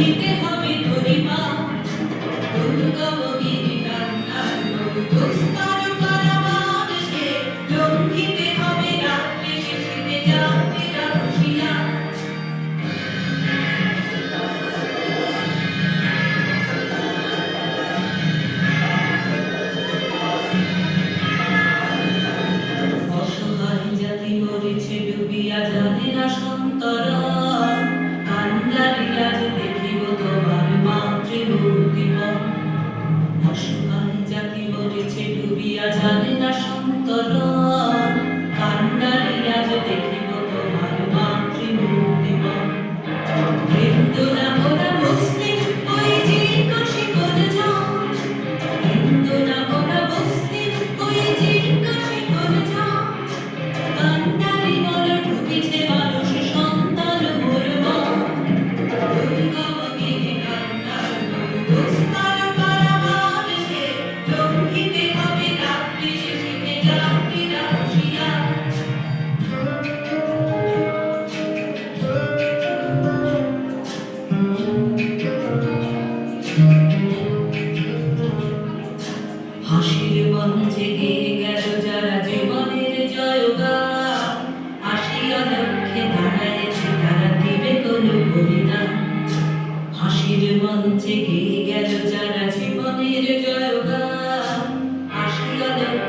দিতে হবে পরিমা দুর্গমগিরি কান্নার দুস্তর কারাবাসে লঙ্ঘিতে হবে রাত্রে শেষিতে যাত্রীরা খুশিয়া অসহায় জাতি মরেছে ডুবিয়া জানে না সন্তরণ কান্ডারি আজ দেখিব তোমার মাতৃমূর্তিমন অসহায় জাতি মরেছে ডুবিয়া জানে না সন্তরণ কান্ডারি আজ দেখিব তোমার মাতৃমূর্তিমন হিন্দু না মোরা মুসলিম ওই যে কাশি করছ হিন্দু না মোরা মুসলিম ওই যে কাশি করছ কান্ডারি বল ঢুকেছে মানুষ সন্তান মরবা দুর্গমগিরি কান্নার দুস্তর কারাবাসে লঙ্ঘিতে হবে রাত্রি শেষিতে যাত্রীরা খুশিয়া হাসির মঞ্চে গেয়ে গেল যারা জীবনের জয়গান আসিয়া লক্ষ্যে দাঁড়ায়েছে তারা দিবে কোনো বলিদান হাসির মঞ্চে গেয়ে গেল যারা জীবনের জয়গান আসিয়া লক্ষ্যে